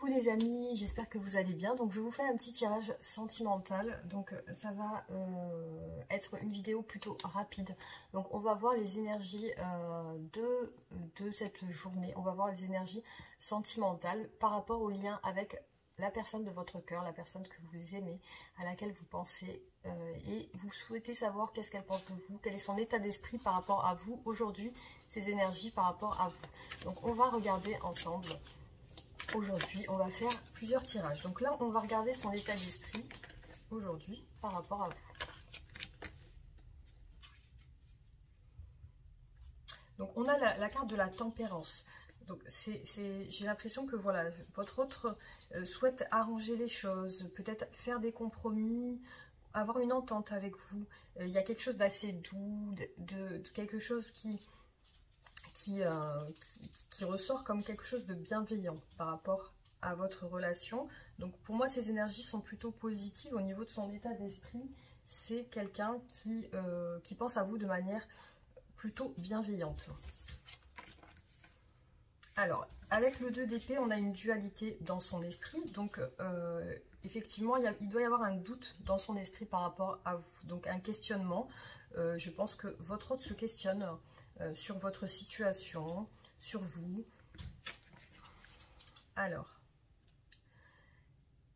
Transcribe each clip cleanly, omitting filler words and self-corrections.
Coucou les amis, j'espère que vous allez bien. Donc je vous fais un petit tirage sentimental. Donc ça va être une vidéo plutôt rapide. Donc on va voir les énergies de cette journée. On va voir les énergies sentimentales par rapport au lien avec la personne de votre cœur, la personne que vous aimez, à laquelle vous pensez. Et vous souhaitez savoir qu'est-ce qu'elle pense de vous, quel est son état d'esprit par rapport à vous aujourd'hui, ces énergies par rapport à vous. Donc on va regarder ensemble. Aujourd'hui, on va faire plusieurs tirages. Donc là, on va regarder son état d'esprit aujourd'hui par rapport à vous. Donc on a la carte de la tempérance. Donc j'ai l'impression que voilà, votre autre souhaite arranger les choses, peut-être faire des compromis, avoir une entente avec vous. Il y a quelque chose d'assez doux, de quelque chose qui ressort comme quelque chose de bienveillant par rapport à votre relation. Donc pour moi, ces énergies sont plutôt positives au niveau de son état d'esprit. C'est quelqu'un qui pense à vous de manière plutôt bienveillante. Alors, avec le 2 d'épée, on a une dualité dans son esprit. Donc, effectivement, il doit y avoir un doute dans son esprit par rapport à vous. Donc, un questionnement. Je pense que votre autre se questionne sur votre situation, sur vous. Alors,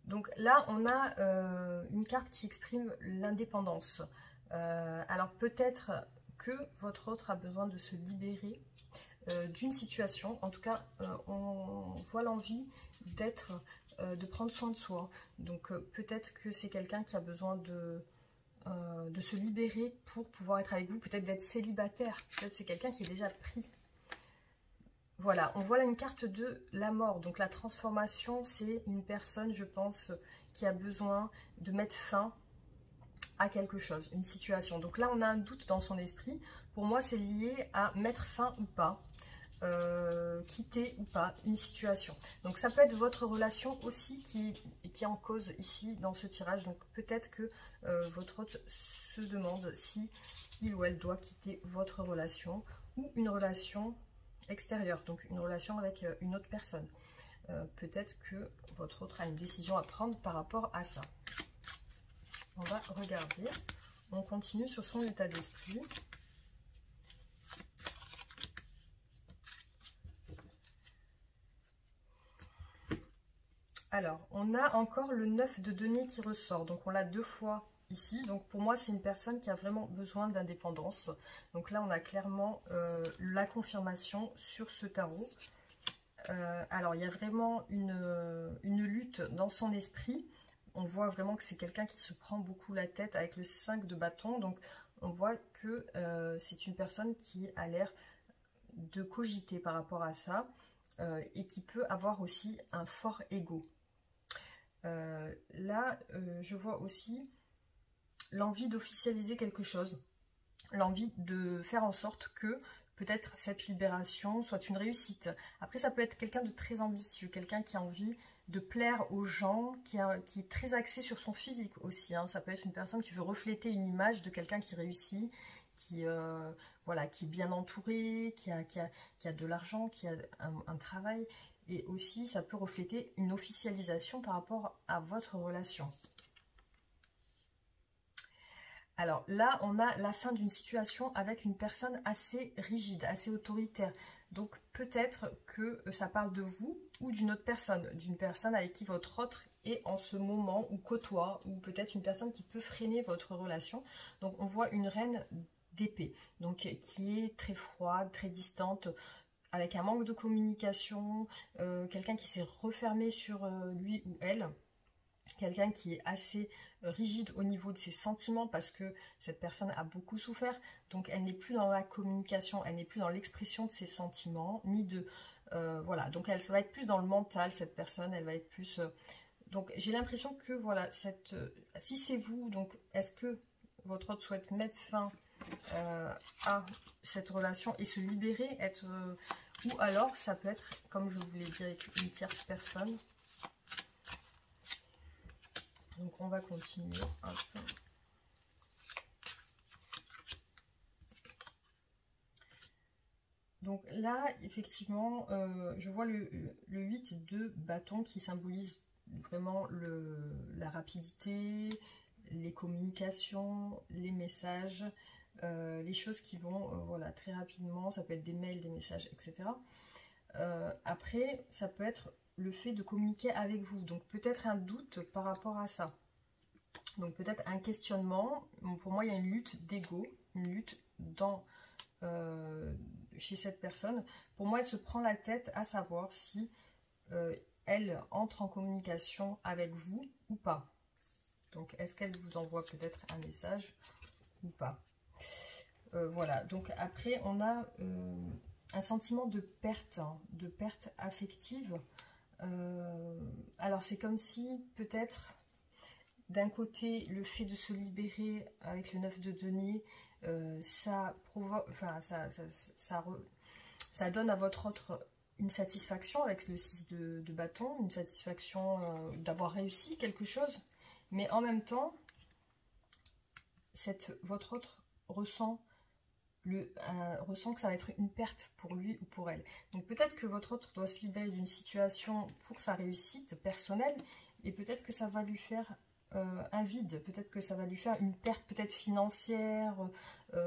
donc là, on a une carte qui exprime l'indépendance. Alors, peut-être que votre autre a besoin de se libérer d'une situation. En tout cas, on voit l'envie de prendre soin de soi. Donc, peut-être que c'est quelqu'un qui a besoin de se libérer pour pouvoir être avec vous, peut-être d'être célibataire, peut-être c'est quelqu'un qui est déjà pris. Voilà, on voit là une carte de la mort, donc la transformation, c'est une personne, je pense, qui a besoin de mettre fin à quelque chose, une situation. Donc là, on a un doute dans son esprit. Pour moi, c'est lié à mettre fin ou pas, quitter ou pas une situation. Donc ça peut être votre relation aussi qui est en cause ici dans ce tirage. Donc peut-être que votre hôte se demande si il ou elle doit quitter votre relation ou une relation extérieure, donc une relation avec une autre personne. Peut-être que votre autre a une décision à prendre par rapport à ça. On va regarder. On continue sur son état d'esprit. Alors, on a encore le 9 de denier qui ressort. Donc, on l'a 2 fois ici. Donc, pour moi, c'est une personne qui a vraiment besoin d'indépendance. Donc là, on a clairement la confirmation sur ce tarot. Alors, il y a vraiment une lutte dans son esprit. On voit vraiment que c'est quelqu'un qui se prend beaucoup la tête avec le 5 de bâton. Donc, on voit que c'est une personne qui a l'air de cogiter par rapport à ça et qui peut avoir aussi un fort ego. Là, je vois aussi l'envie d'officialiser quelque chose, l'envie de faire en sorte que peut-être cette libération soit une réussite. Après, ça peut être quelqu'un de très ambitieux, quelqu'un qui a envie de plaire aux gens, qui est très axé sur son physique aussi. Hein. Ça peut être une personne qui veut refléter une image de quelqu'un qui réussit, voilà, qui est bien entouré, qui a de l'argent, qui a un travail. Et aussi, ça peut refléter une officialisation par rapport à votre relation. Alors là, on a la fin d'une situation avec une personne assez rigide, assez autoritaire. Donc peut-être que ça parle de vous ou d'une autre personne avec qui votre autre est en ce moment ou côtoie, ou peut-être une personne qui peut freiner votre relation. Donc on voit une reine d'épée, donc qui est très froide, très distante, avec un manque de communication, quelqu'un qui s'est refermé sur lui ou elle, quelqu'un qui est assez rigide au niveau de ses sentiments parce que cette personne a beaucoup souffert, donc elle n'est plus dans la communication, elle n'est plus dans l'expression de ses sentiments, ni de... voilà, donc elle va être plus dans le mental, cette personne, elle va être plus... donc j'ai l'impression que voilà, si c'est vous, donc est-ce que votre autre souhaite mettre fin à cette relation et se libérer, ou alors ça peut être, comme je vous l'ai dit, avec une tierce personne. Donc on va continuer un peu. Donc là, effectivement, je vois le 8 de bâton qui symbolise vraiment la rapidité, les communications, les messages, les choses qui vont voilà, très rapidement. Ça peut être des mails, des messages, etc. Après, ça peut être le fait de communiquer avec vous. Donc peut-être un doute par rapport à ça. Donc peut-être un questionnement. Pour moi, il y a une lutte d'ego, une lutte chez cette personne. Pour moi, elle se prend la tête à savoir si elle entre en communication avec vous ou pas. Donc, est-ce qu'elle vous envoie peut-être un message ou pas? Voilà. Donc, après, on a un sentiment de perte affective. Alors, c'est comme si, peut-être, d'un côté, le fait de se libérer avec le 9 de denier, ça provoque, enfin, ça donne à votre autre une satisfaction avec le 6 de bâton, une satisfaction d'avoir réussi quelque chose, mais en même temps, votre autre ressent que ça va être une perte pour lui ou pour elle. Donc peut-être que votre autre doit se libérer d'une situation pour sa réussite personnelle, et peut-être que ça va lui faire un vide, peut-être que ça va lui faire une perte peut-être financière,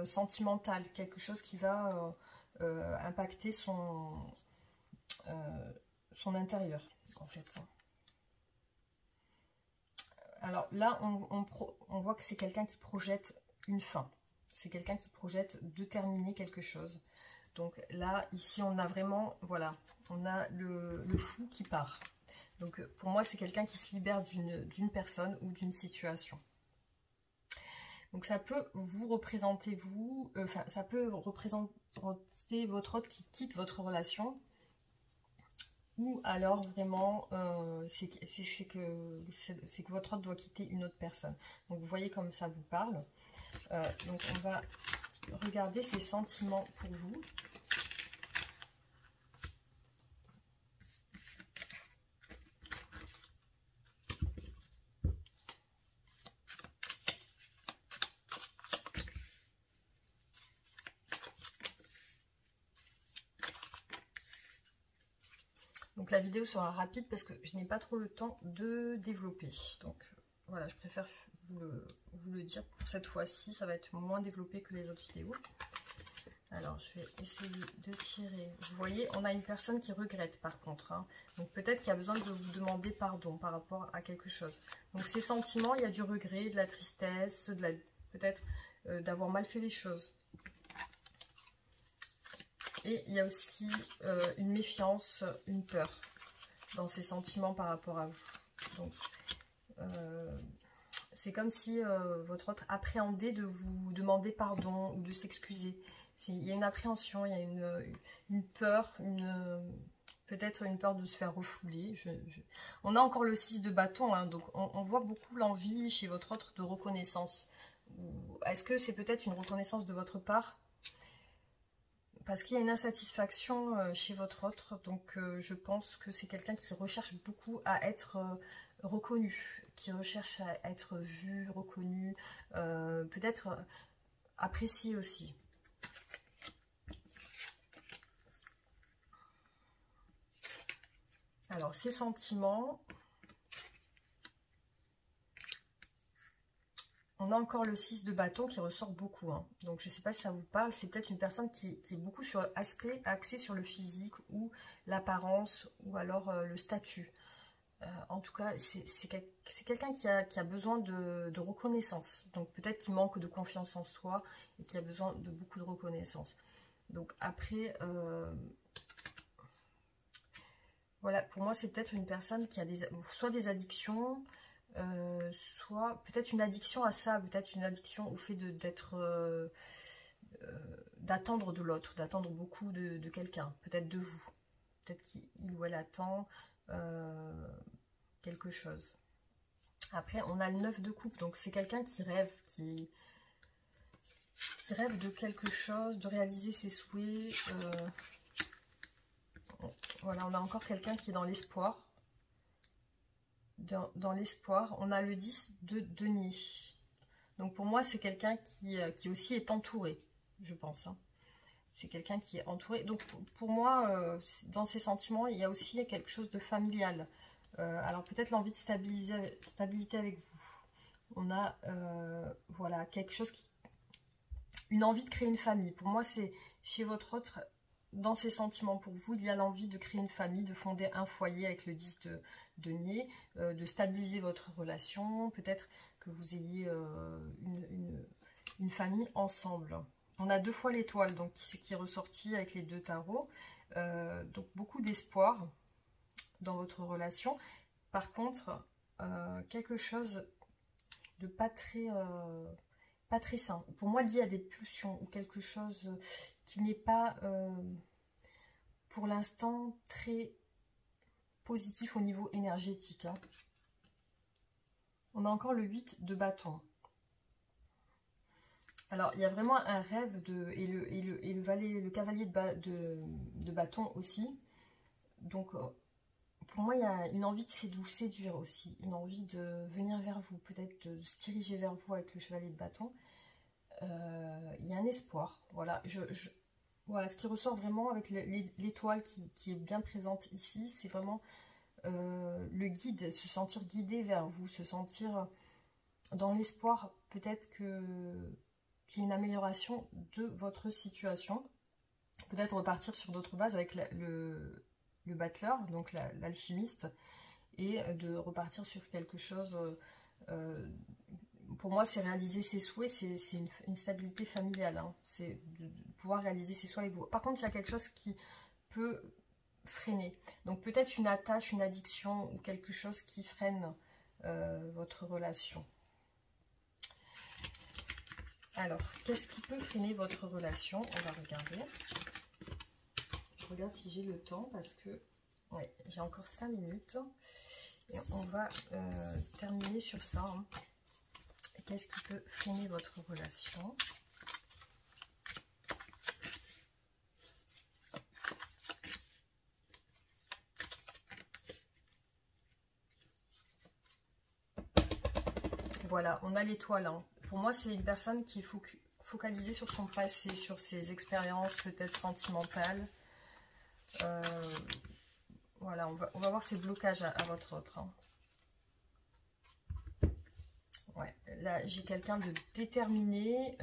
sentimentale, quelque chose qui va impacter son intérieur, en fait. Alors là, on voit que c'est quelqu'un qui projette une fin. C'est quelqu'un qui projette de terminer quelque chose. Donc là, ici, on a vraiment, voilà, on a le fou qui part. Donc pour moi, c'est quelqu'un qui se libère d'une personne ou d'une situation. Donc ça peut vous représenter vous, enfin ça peut représenter votre autre qui quitte votre relation, ou alors vraiment c'est que votre autre doit quitter une autre personne. Donc vous voyez comme ça vous parle. Donc on va regarder ses sentiments pour vous. Donc la vidéo sera rapide parce que je n'ai pas trop le temps de développer. Donc voilà, je préfère vous le dire pour cette fois-ci. Ça va être moins développé que les autres vidéos. Alors je vais essayer de tirer. Vous voyez, on a une personne qui regrette par contre. Hein. Donc peut-être qu'il y a besoin de vous demander pardon par rapport à quelque chose. Donc ces sentiments, il y a du regret, de la tristesse, peut-être d'avoir mal fait les choses. Et il y a aussi une méfiance, une peur dans ces sentiments par rapport à vous. Donc, c'est comme si votre autre appréhendait de vous demander pardon ou de s'excuser. Il y a une appréhension, il y a une peur, peut-être une peur de se faire refouler. On a encore le 6 de bâton, hein, donc on voit beaucoup l'envie chez votre autre de reconnaissance. Est-ce que c'est peut-être une reconnaissance de votre part ? Parce qu'il y a une insatisfaction chez votre autre, donc je pense que c'est quelqu'un qui recherche beaucoup à être reconnu, qui recherche à être vu, reconnu, peut-être apprécié aussi. Alors, ces sentiments... On a encore le 6 de bâton qui ressort beaucoup. Hein. Donc, je ne sais pas si ça vous parle. C'est peut-être une personne qui est beaucoup axée sur le physique ou l'apparence ou alors le statut. En tout cas, c'est quelqu'un qui a besoin de reconnaissance. Donc, peut-être qu'il manque de confiance en soi et qui a besoin de beaucoup de reconnaissance. Donc, après... voilà, pour moi, c'est peut-être une personne qui a soit des addictions... soit peut-être une addiction à ça, peut-être une addiction au fait d'attendre de l'autre, d'attendre beaucoup de quelqu'un, peut-être de vous, peut-être qu'il ou elle attend quelque chose. Après, on a le 9 de coupe, donc c'est quelqu'un qui rêve, qui rêve de quelque chose, de réaliser ses souhaits. Voilà, on a encore quelqu'un qui est dans l'espoir. Dans l'espoir, on a le 10 de denier. Donc pour moi, c'est quelqu'un qui aussi est entouré, je pense. Hein. C'est quelqu'un qui est entouré. Donc pour moi, dans ces sentiments, il y a aussi quelque chose de familial. Alors peut-être l'envie de stabilité avec vous. On a voilà, quelque chose qui... Une envie de créer une famille. Pour moi, c'est chez votre autre, dans ses sentiments pour vous, il y a l'envie de créer une famille, de fonder un foyer avec le 10 de denier, de stabiliser votre relation, peut-être que vous ayez une famille ensemble. On a 2 fois l'étoile, donc ce qui est ressorti avec les 2 tarots. Donc beaucoup d'espoir dans votre relation. Par contre, quelque chose de pas très sain. Pour moi, lié à des pulsions ou quelque chose qui n'est pas, pour l'instant, très positif au niveau énergétique. Hein. On a encore le 8 de bâton. Alors, il y a vraiment un rêve de... Et le cavalier de bâton aussi. Donc, pour moi, il y a une envie de vous séduire aussi. Une envie de venir vers vous. Peut-être de se diriger vers vous avec le chevalier de bâton. Il y a un espoir. Voilà, voilà, ce qui ressort vraiment avec l'étoile qui est bien présente ici, c'est vraiment le guide, se sentir guidé vers vous, se sentir dans l'espoir peut-être qu'il y ait une amélioration de votre situation. Peut-être repartir sur d'autres bases avec le battleur, donc l'alchimiste, et de repartir sur quelque chose... pour moi, c'est réaliser ses souhaits, c'est une stabilité familiale. Hein. C'est de pouvoir réaliser ses souhaits avec vous. Par contre, il y a quelque chose qui peut freiner. Donc peut-être une attache, une addiction ou quelque chose qui freine votre relation. Alors, qu'est-ce qui peut freiner votre relation? On va regarder. Je regarde si j'ai le temps parce que ouais, j'ai encore 5 minutes. Et on va terminer sur ça. Hein. Qu'est-ce qui peut freiner votre relation? Voilà, on a l'étoile. Hein. Pour moi, c'est une personne qui est focalisée sur son passé, sur ses expériences peut-être sentimentales. Voilà, on va voir ces blocages à votre autre. Hein. Ouais, là, j'ai quelqu'un de déterminé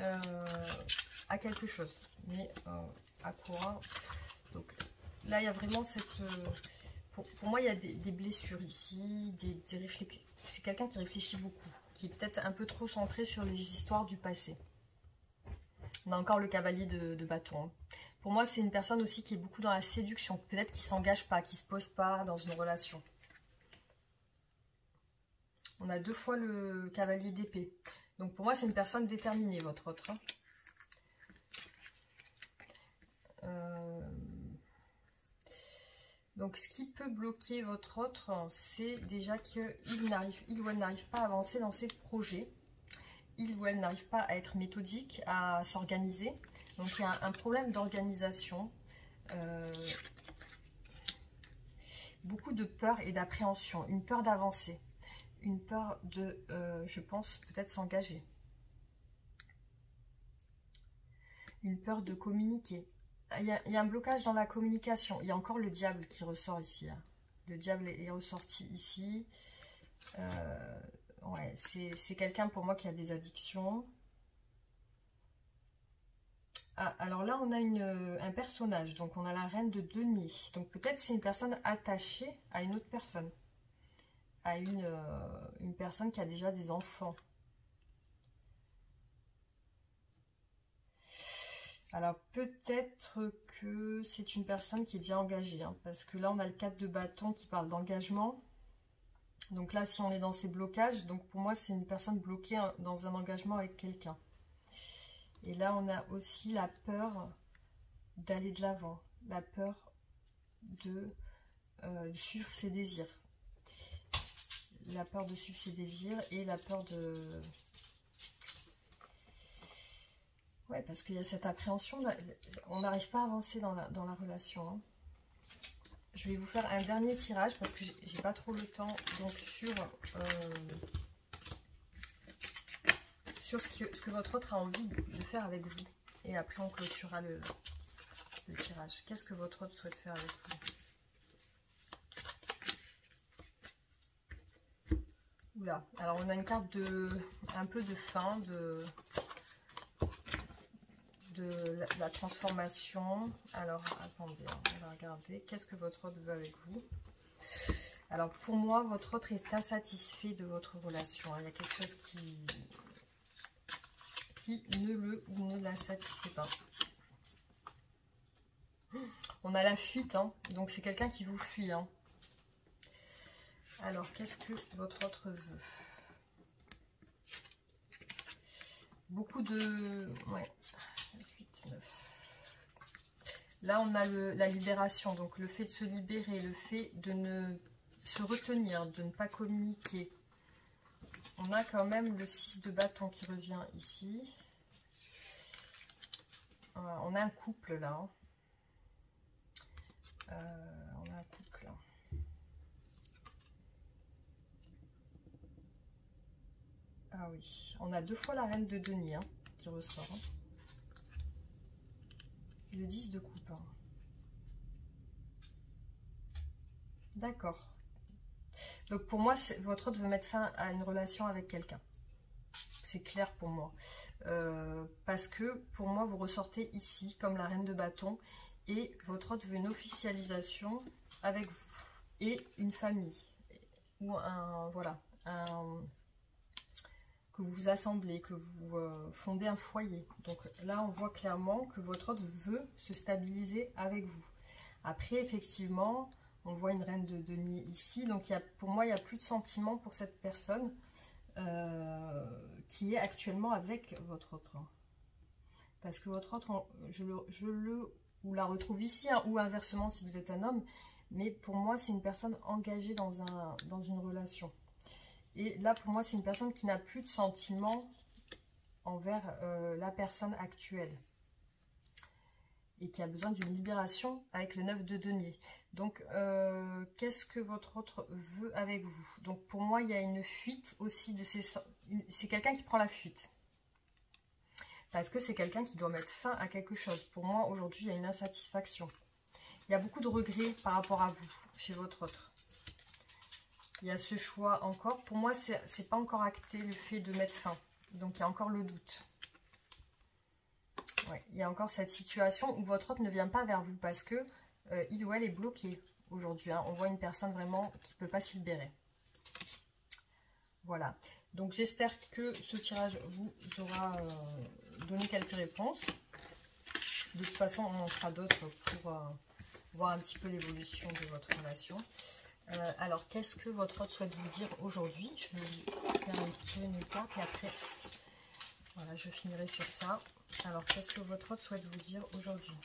à quelque chose, mais à quoi? Donc là, il y a vraiment cette... pour moi, il y a des blessures ici, des réflexions. C'est quelqu'un qui réfléchit beaucoup, qui est peut-être un peu trop centré sur les histoires du passé. On a encore le cavalier de bâton. Pour moi, c'est une personne aussi qui est beaucoup dans la séduction, peut-être qui ne s'engage pas, qui ne se pose pas dans une relation. On a 2 fois le cavalier d'épée. Donc pour moi, c'est une personne déterminée, votre autre. Donc ce qui peut bloquer votre autre, c'est déjà qu'il ou elle n'arrive pas à avancer dans ses projets. Il ou elle n'arrive pas à être méthodique, à s'organiser. Donc il y a un problème d'organisation. Beaucoup de peur et d'appréhension. Une peur d'avancer. Une peur de, je pense, peut-être s'engager. Une peur de communiquer. Il y a un blocage dans la communication. Il y a encore le diable qui ressort ici. Hein. Le diable est ressorti ici. Ouais, c'est quelqu'un pour moi qui a des addictions. Ah, alors là, on a un personnage. Donc, on a la reine de denier. Donc, peut-être c'est une personne attachée à une autre personne. À une personne qui a déjà des enfants. Alors peut-être que c'est une personne qui est déjà engagée, hein, parce que là on a le 4 de bâton qui parle d'engagement. Donc là si on est dans ces blocages, donc pour moi c'est une personne bloquée dans un engagement avec quelqu'un. Et là on a aussi la peur d'aller de l'avant, la peur de suivre ses désirs. La peur de suivre ses désirs et la peur de... Ouais, parce qu'il y a cette appréhension, on n'arrive pas à avancer dans la relation. Hein. Je vais vous faire un dernier tirage parce que j'ai pas trop le temps. Donc sur ce que votre autre a envie de faire avec vous. Et après on clôturera le tirage. Qu'est-ce que votre autre souhaite faire avec vous? Oula, alors on a une carte de un peu de fin, de la transformation. Alors attendez, on va regarder. Qu'est-ce que votre autre veut avec vous? Alors pour moi, votre autre est insatisfait de votre relation. Il y a quelque chose qui ne le ou ne la satisfait pas. On a la fuite, hein. Donc c'est quelqu'un qui vous fuit. Hein. Alors qu'est-ce que votre autre veut? Beaucoup de... Ouais. 8, 9. Là, on a la libération. Donc le fait de se libérer, le fait de ne se retenir, de ne pas communiquer. On a quand même le 6 de bâton qui revient ici. Voilà, on a un couple là. Hein. On a un couple. Ah oui, on a 2 fois la reine de denier hein, qui ressort. Hein. Et le 10 de coupe. Hein. D'accord. Donc pour moi, votre autre veut mettre fin à une relation avec quelqu'un. C'est clair pour moi. Parce que pour moi, vous ressortez ici comme la reine de bâton. Et votre autre veut une officialisation avec vous. Et une famille. Ou un... Voilà. Que vous vous assemblez, que vous fondez un foyer. Donc là, on voit clairement que votre autre veut se stabiliser avec vous. Après, effectivement, on voit une reine de denier ici. Donc pour moi, il n'y a plus de sentiments pour cette personne qui est actuellement avec votre autre. Parce que votre autre, ou la retrouve ici, hein, ou inversement si vous êtes un homme. Mais pour moi, c'est une personne engagée dans une relation. Et là, pour moi, c'est une personne qui n'a plus de sentiments envers la personne actuelle. Et qui a besoin d'une libération avec le 9 de denier. Donc, qu'est-ce que votre autre veut avec vous? Donc, pour moi, il y a une fuite aussi de ses... C'est quelqu'un qui prend la fuite. Parce que c'est quelqu'un qui doit mettre fin à quelque chose. Pour moi, aujourd'hui, il y a une insatisfaction. Il y a beaucoup de regrets par rapport à vous, chez votre autre. Il y a ce choix encore. Pour moi, c'est pas encore acté le fait de mettre fin. Donc, il y a encore le doute. Ouais, il y a encore cette situation où votre autre ne vient pas vers vous parce que il ou elle est bloqué aujourd'hui. Hein. On voit une personne vraiment qui ne peut pas se libérer. Voilà. Donc, j'espère que ce tirage vous aura donné quelques réponses. De toute façon, on en fera d'autres pour voir un petit peu l'évolution de votre relation. Alors, qu'est-ce que votre autre souhaite vous dire aujourd'hui? Je vais faire tirer une carte et après, voilà, je finirai sur ça. Alors, qu'est-ce que votre autre souhaite vous dire aujourd'hui?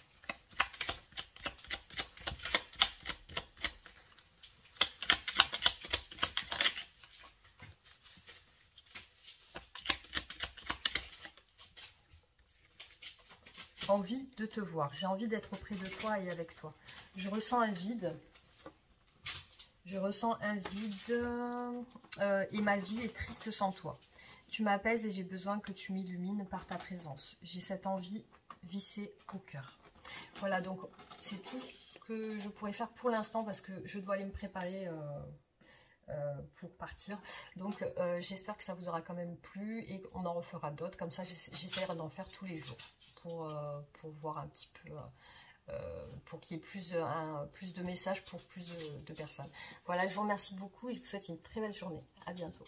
Envie de te voir. J'ai envie d'être auprès de toi et avec toi. Je ressens un vide. Je ressens un vide et ma vie est triste sans toi. Tu m'apaises et j'ai besoin que tu m'illumines par ta présence. J'ai cette envie vissée au cœur. Voilà, donc c'est tout ce que je pourrais faire pour l'instant parce que je dois aller me préparer pour partir. Donc j'espère que ça vous aura quand même plu et qu'on en refera d'autres. Comme ça, j'essaierai d'en faire tous les jours pour voir un petit peu... pour qu'il y ait plus de messages pour plus de personnes. Voilà, je vous remercie beaucoup et je vous souhaite une très belle journée. À bientôt.